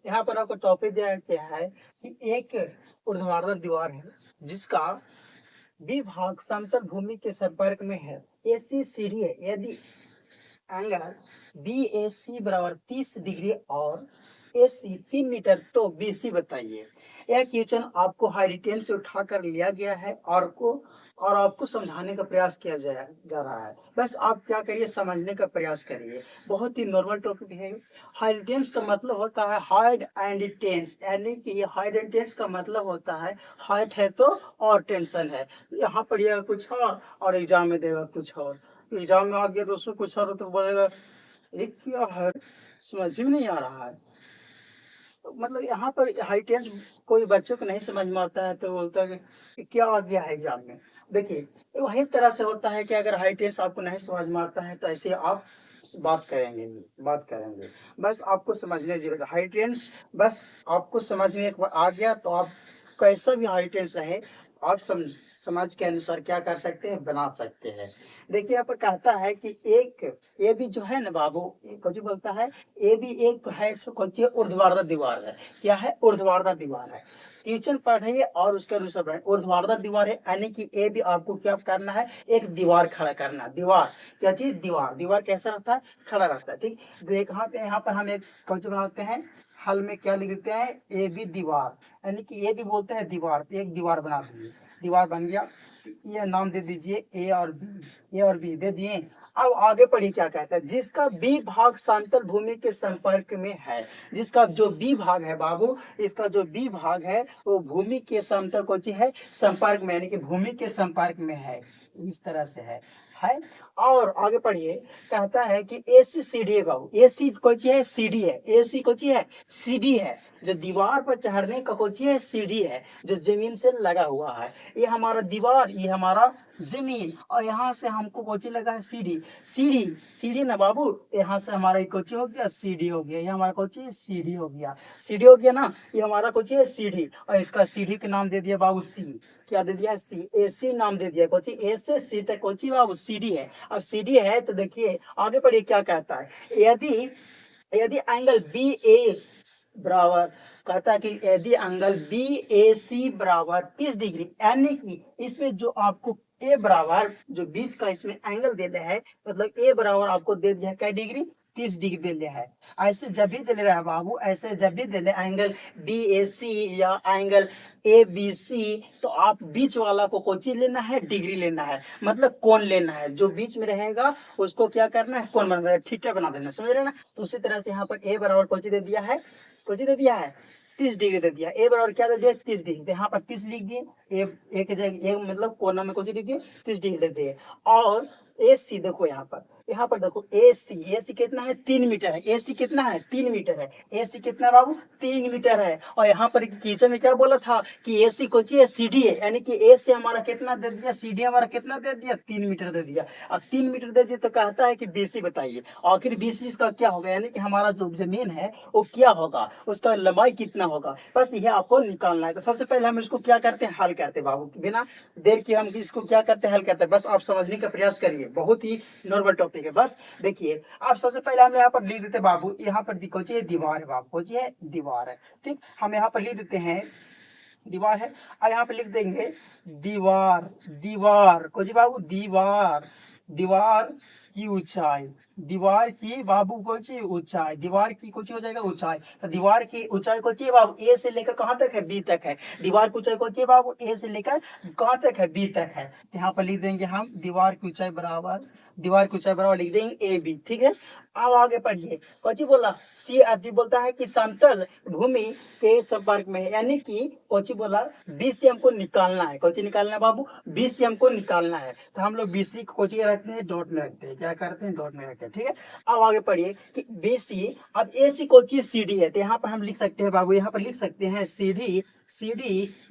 यहाँ पर आपको टॉपिक दिया गया है कि एक ऊर्ध्वाधर दीवार है जिसका बी भाग समतल भूमि के संपर्क में है। ऐसी सीढ़ी है यदि एंगल बी ए सी बराबर 30 डिग्री और ए सी 3 मीटर तो बी सी बताइए। यह क्वेश्चन आपको हाईटेंस से उठा कर लिया गया है और आपको समझाने का प्रयास किया जा रहा है। बस आप क्या करिए, समझने का प्रयास करिए। बहुत ही नॉर्मल टॉपिक है। हाईटेंस का मतलब होता है हाइड एंड टेंस, यानी कि हाइड एंड टेंस का मतलब होता है हाइट है तो और टेंशन है। यहाँ पढ़िएगा कुछ और एग्जाम में देगा कुछ और। एग्जाम में आ गया तो उसमें कुछ और तो बोलेगा एक क्या है, समझ में नहीं आ रहा है। तो मतलब यहाँ पर हाईटेंस कोई बच्चों को नहीं समझ में आता है तो बोलता है कि क्या आ गया है एग्जाम में। देखिए वही तरह से होता है कि अगर हाईटेंस आपको नहीं समझ में आता है तो ऐसे आप बात करेंगे। बस आपको समझने की जरूरत है हाईटेंस। बस आपको समझ में एक बार आ गया तो आप कैसा भी हाईटेंस रहे आप समझ के अनुसार क्या कर सकते हैं, बना सकते हैं। देखिए यहाँ पर कहता है कि एक ये भी जो है ना बाबू, कुछ बोलता है ये भी एक है कौन ऊर्ध्वाधर दीवार है। क्या है? ऊर्ध्वाधर दीवार है। क्वेश्चन पढ़िए और उसके अनुसार पढ़िए। ऊर्ध्वाधर दीवार है यानी कि ये भी आपको क्या करना है, एक दीवार खड़ा करना। दीवार क्या चीज? दीवार। दीवार कैसा रहता है? खड़ा रहता है। ठीक। देख यहाँ पर हम एक कौन बनाते हैं, हल में क्या लिख देते हैं, ए बी दीवार, यानी कि ए भी बोलते हैं दीवार। तो एक दीवार बना दीजिए, दीवार बन गया। ये नाम दे दीजिए ए और बी दे दिए। अब आगे पढ़िए क्या कहता है, जिसका बी भाग समतल भूमि के संपर्क में है। जिसका जो बी भाग है बाबू, इसका जो बी भाग है वो भूमि के समतल को है संपर्क में, यानी कि भूमि के संपर्क में है। इस तरह से है। और आगे पढ़िए, कहता है कि एसी सीढ़ी है बाबू। एसी कोची है? सीढ़ी है। एसी कोची है? सीढ़ी है। जो दीवार पर चढ़ने का कोची है? सीढ़ी है, जो जमीन से लगा हुआ है। ये हमारा दीवार, ये हमारा जमीन, और यहाँ से हमको कोची लगा है? सीढ़ी। सीढ़ी सीढ़ी ना बाबू, यहाँ से हमारा कोची हो गया? सीढ़ी हो गया। ये हमारा कोची? सीढ़ी हो गया। सीढ़ी हो गया ना, ये हमारा कोची है? सीढ़ी। और इसका सीढ़ी का नाम दे दिया बाबू सी। क्या दे दिया? सी। ए सी नाम दे दिया। कोची? ए से सी तक कोची बाबू? सीढ़ी है। अब सीढ़ी है तो देखिए आगे पढ़िए क्या कहता है। यदि यदि एंगल बी ए बराबर, कहता है कि यदि एंगल बी ए सी बराबर 30 डिग्री, यानी कि इसमें जो आपको ए बराबर जो बीच का इसमें एंगल दे रहा है, मतलब ए बराबर आपको दे दिया है क्या डिग्री? 30 डिग्री दे दिया है। ऐसे जब भी दे रहा है बाबू, ऐसे जब भी दे रहे एंगल बी ए सी या एंगल ए बी सी, तो आप बीच वाला को कोची लेना है? डिग्री लेना है, मतलब कोण लेना है। जो बीच में रहेगा उसको क्या करना है? कोण बना देना, थीटा बना देना। समझ रहे ना? तो उसी तरह से यहाँ पर ए बराबर कोची दे दिया है, कोची दे दिया है 30 डिग्री दे दिया। ए बराबर क्या दे दिया? 30 डिग्री। तो यहाँ पर 30 लिख दिए। ए के जगह ए मतलब कोना में कोची लिख दिए? 30 डिग्री दे दिए। और ए सी देखो यहाँ पर देखो ए सी कितना है? 3 मीटर है। ए सी कितना है? 3 मीटर है। ए सी कितना बाबू? 3 मीटर है। और यहाँ पर क्वेश्चन में क्या बोला था कि ए सी कोची है? सीढ़ी है, यानी कि ए से हमारा कितना दे दिया? सीढ़ी हमारा कितना दे दिया? 3 मीटर दे दिया। अब 3 मीटर दे दिया तो कहता है कि बीसी बताइए। आखिर बीसी इसका क्या होगा, यानी कि हमारा जो जमीन है वो क्या होगा, उसका लंबाई कितना होगा, बस यह आपको निकालना है। तो सबसे पहले हम इसको क्या करते हैं? हल करते हैं बाबू, बिना देर के हम इसको क्या करते हैं? हल करते हैं। बस आप समझने का प्रयास करिए, बहुत ही नॉर्मल टॉपिक है। बस देखिए, आप सबसे पहले हम यहाँ पर लिख देते बाबू, यहाँ पर देखो दीवार है बाबू, कोची है? दीवार है। ठीक, हम यहाँ पर लिख देते हैं दीवार है। अब यहाँ पे लिख देंगे दीवार। दीवार कोची बाबू? दीवार। दीवार की ऊंचाई, दीवार की बाबू कोची? ऊंचाई। दीवार की कुछ हो जाएगा? ऊंचाई। तो दीवार की ऊंचाई कोची है बाबू? ए से लेकर कहाँ तक है? बी तक है। दीवार की ऊंचाई कोची है बाबू? ए से लेकर कहाँ तक है? बी तक है। यहाँ पर लिख देंगे हम दीवार की ऊंचाई बराबर, दीवार की ऊंचाई बराबर लिख देंगे ए बी। ठीक है। अब आगे पढ़िए, कोची बोला? सी आदि बोलता है कि समतल भूमि के संपर्क में है, यानी कि कोची बोला? बीस से हमको निकालना है। कोची निकालना है बाबू? बीस से हमको निकालना है। तो हम लोग बीसी को कोची रखते हैं? डॉट में रखते हैं। क्या करते हैं? डॉट में रखते हैं। ठीक है। अब आगे पढ़िए कि बीसी, अब एसी कोची? सीडी है। तो यहाँ पर हम लिख सकते हैं बाबू, यहाँ पर लिख सकते हैं सीडी,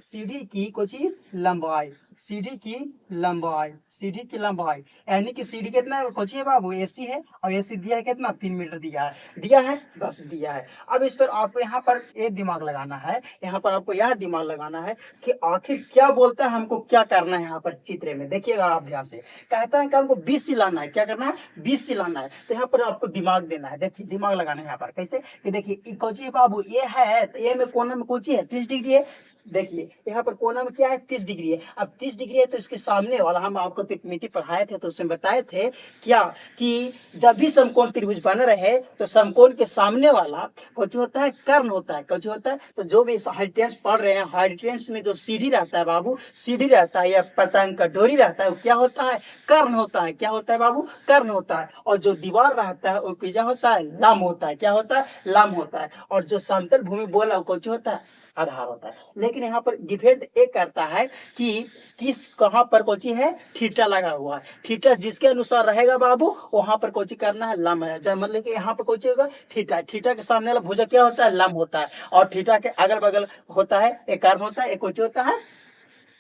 सीडी की कोची? लंबाई। सीढ़ी की लंबाई, सीढ़ी की लंबाई यानी कि सीढ़ी कितना है कोची है बाबू, एसी है, और एसी दिया है कितना 3 मीटर दिया है बस दिया है। अब इस पर आपको यहाँ पर एक दिमाग लगाना है, यहाँ पर आपको यह दिमाग लगाना है कि आखिर क्या बोलता है, हमको क्या करना है। यहाँ पर चित्र में देखिएगा आप ध्यान से, कहता है कि हमको 20 सी लाना है, क्या करना है 20 सी लाना है। तो यहाँ पर आपको दिमाग देना है, देखिए दिमाग लगाना है यहाँ पर कैसे कि देखिए कोची है बाबू, ये है तो ये में कोना में कोची है 30 डिग्री है। देखिए यहाँ पर कोना में क्या है 30 डिग्री है। अब 30 डिग्री है तो इसके सामने वाला, हम आपको त्रिकोणमिति पढ़ाए थे तो उसमें बताए थे क्या कि जब भी समकोण त्रिभुज बन रहे तो समकोण के सामने वाला कुछ होता है कर्ण होता है, कुछ होता है। तो जो भी हाइटेंस पढ़ रहे हैं, हाइटेंस में जो सीढ़ी रहता है बाबू, सीढ़ी रहता है या पतंग का डोरी रहता है, वो क्या होता है कर्ण होता है। क्या होता है बाबू, कर्ण होता है। और जो दीवार रहता है वो क्या होता है लंब होता है। क्या होता है लंब होता है। और जो समतल भूमि बोला वो कुछ होता है आधार होता है। लेकिन यहाँ पर डिफेंड एक करता है कि किस कहाँ पर कोची है थीटा लगा हुआ है। थीटा जिसके अनुसार रहेगा बाबू वहां पर कोची करना है लंब है। जब मतलब कि यहाँ पर कोची होगा थीटा, थीटा के सामने वाला भुजा क्या होता है लंब होता है। और थीटा के अगल बगल होता है एक कर्ण होता है, एक कोची होता है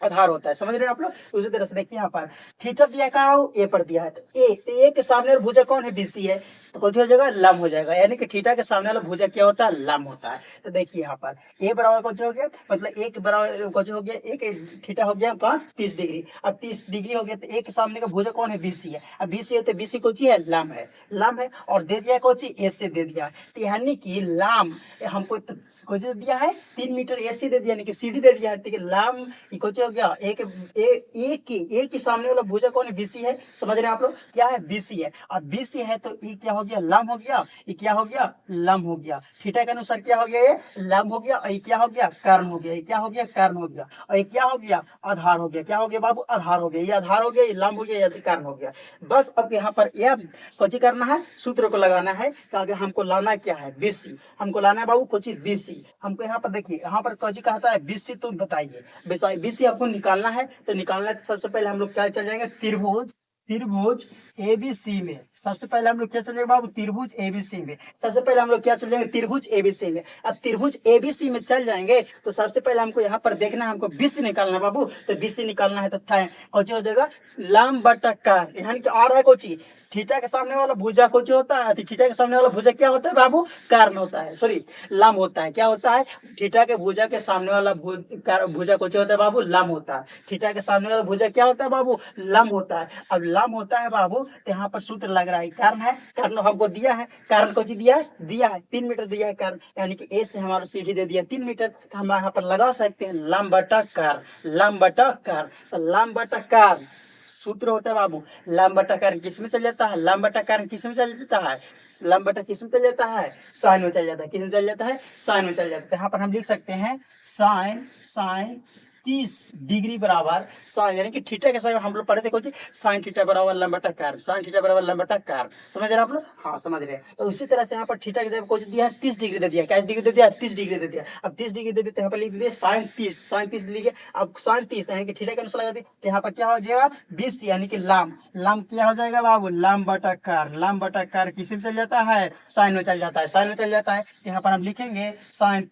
आधार होता है। समझ रहे हैं आप लोग। उसी तरह से देखिए यहाँ पर थीटा दिया कहा हो ए पर दिया है, तो ए के सामने वाला भुजा कौन है बीसी है, तो कुछ हो जाएगा लंब हो जाएगा। यानी कि थीटा के सामने वाला भुजा क्या होता है लंब होता है। तो देखिए यहाँ पर ए बराबर कुछ हो गया, मतलब एक बराबर कुछ हो गया, एक थीटा हो गया कौन 30 डिग्री। अब 30 डिग्री हो गया तो ए के सामने का भुजा कौन है बीसी है। अब बीसी है तो बीसी कुछ है लंब है, लंब है। और दे दिया कुछ ए से दे दिया, तो यानी कि लंब हमको कुछ दिया है 3 मीटर एसी दे दिया, यानी कि सीढ़ी दे दिया है। ठीक है लंब कुछ हो गया एक के सामने वाला भुजा कौन है बीसी है। समझ रहे हैं आप लोग क्या है बीसी है। अब बीसी है तो ये क्या हो गया लंब हो गया, ये क्या हो गया लंब हो गया। थीटा के अनुसार क्या हो गया ये लंब हो गया, और ये क्या हो गया कर्ण हो गया, ये क्या हो गया कर्ण हो गया, और ये क्या हो गया आधार हो गया। क्या हो गया बाबू आधार हो गया, ये आधार हो गया, ये लंब हो गया, ये कर्ण हो गया। बस अब यहाँ पर यह कुछ करना है सूत्र को लगाना है। तो आगे हमको लाना क्या है बीसी, हमको लाना है बाबू कुछ बीसी। हमको यहाँ पर देखिए यहाँ पर कुछ कहता है बीसी, तो बताइए बीसी आपको निकालना है। तो निकालना है तो सबसे पहले हम लोग क्या चल जाएंगे त्रिभुज, त्रिभुज एबीसी में। सबसे पहले हम लोग क्या चल जाएंगे बाबू त्रिभुज एबीसी में। सबसे पहले हम लोग क्या चल जाएंगे त्रिभुज एबीसी में। अब त्रिभुज एबीसी में चल जाएंगे तो सबसे पहले हमको यहाँ पर देखना है, हमको बीसी निकालना है बाबू। तो बीसी निकालना है तो कौन हो जाएगा लंब बटा कार, यहाँ आ रहा है कोची थीटा के सामने वाला भुजा कुछ होता है, थीटा के सामने वाला भुजा क्या होता है बाबू कर्ण होता है, सॉरी लंब होता है। क्या होता है थीटा के भुजा के सामने वाला भुजा कुछ होता है बाबू लंब होता है। थीटा के सामने वाला भुजा क्या होता है बाबू लंब होता है। अब लंब होता है बाबू तो यहाँ पर सूत्र लग रहा है कर्ण है, कर्ण हमको दिया है, कर्ण को दिया है 3 मीटर दिया है कर्ण, यानी कि ए से हमारा सीढ़ी दे दिया 3 मीटर। तो हम यहाँ पर लगा सकते हैं लंब बटा कर्ण, लंब बटा कर्ण। तो लंब बटा कर्ण सूत्र होता है बाबू लंब बटा कर्ण किस में चल जाता है, लंब बटा कर्ण किस में चल जाता है, लंब बटा किस में चल जाता है साइन में चल जाता है। किस में चल जाता है साइन में चल जाता है। यहाँ पर हम लिख सकते हैं साइन 30 डिग्री बराबर साइन, यानी कि थीटा के साथ हम लोग पढ़े थे कुछ साइन थीटा बराबर लंब बटा कर्ण, साइन थीटा बराबर लंब बटा कर्ण। समझ रहे हैं आप लोग, हाँ समझ रहे हैं। तो उसी तरह से यहाँ पर थीटा की जगह कुछ दिया है 30 डिग्री दे दिया, क्या डिग्री दे दिया 30 डिग्री दे दिया। अब 30 डिग्री दे देते यहाँ पर लिख दिए साइन 30 लिखे। अब साइन 30 यानी कि थीटा के अनुसार लगा दी, तो यहाँ पर क्या हो जाएगा 20 यानी कि लंब, लंब क्या हो जाएगा बाबू लंब बटा कर्ण, लंब बटा कर्ण किस में चल जाता है साइन में चल जाता है, साइन में चल जाता है। यहाँ पर हम लिखेंगे साइन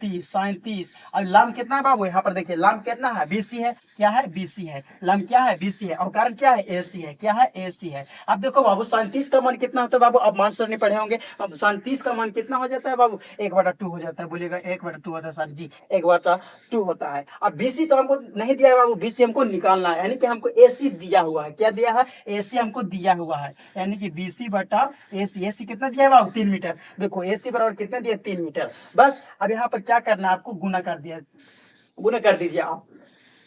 30। अब लंब कितना है बाबू, यहाँ पर देखिए लंब कितना है बीसी है, क्या है बीसी है, लंब क्या है बीसी है, और कारण क्या है एसी है, क्या है एसी है। अब देखो बाबू साइन 30 का मान कितना होता है बाबू, अब मान सर नहीं पढ़े होंगे। अब साइन 30 का मान कितना हो जाता है बाबू 1/2 हो जाता है, बोलिएगा 1/2 होता है सर जी 1/2 होता है। अब बीसी तो हमको नहीं दिया है बाबू, बीसी हमको निकालना है, यानी कि हमको एसी दिया हुआ है। क्या दिया है एसी हमको दिया हुआ है, यानी कि बीसी बटा एसी। एसी कितना दिया है बाबू 3 मीटर। देखो एसी बराबर कितना दिया 3 मीटर। बस अब यहाँ पर क्या करना है आपको गुना कर दिया, गुना कर दीजिए आप,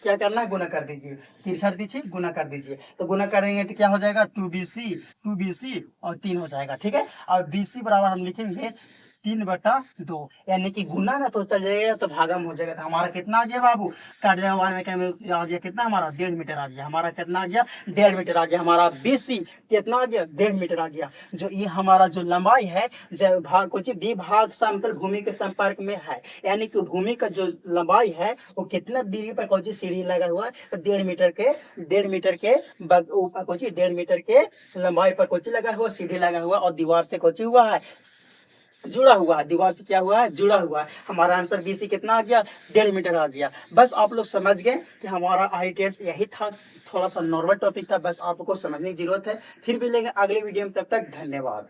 क्या करना है गुना कर दीजिए, तिरछा दीजिए गुना कर दीजिए। तो गुना करेंगे तो क्या हो जाएगा 2BC और 3 हो जाएगा। ठीक है, और BC बराबर हम लिखेंगे 3/2, यानी कि गुना ना तो चल जाएगा तो भागम हो जाएगा। तो हमारा कितना आ गया बाबू काट जाएगा वन में क्या आ गया कितना हमारा 1.5 मीटर आ गया, हमारा कितना आ गया 1.5 मीटर आ गया। हमारा BC कितना आ गया 1.5 मीटर आ गया। जो ये हमारा जो लंबाई है जब भाग कुछ भी भाग समतल भूमि के संपर्क में है, यानी कि भूमि का जो लंबाई है वो कितना दूरी पर कुछ सीढ़ी लगा हुआ है, तो 1.5 मीटर के 1.5 मीटर के लंबाई पर कुछ लगा हुआ सीढ़ी लगा हुआ और दीवार से कुछ हुआ है जुड़ा हुआ है, दीवार से क्या हुआ है? जुड़ा हुआ है। हमारा आंसर बी सी कितना आ गया? 1.5 मीटर आ गया। बस आप लोग समझ गए कि हमारा हाइट एंड्स यही था, थोड़ा-सा नॉर्मल टॉपिक था, बस आपको समझने की ज़रूरत है। फिर मिलेंगे अगले वीडियो में, तब तक धन्यवाद।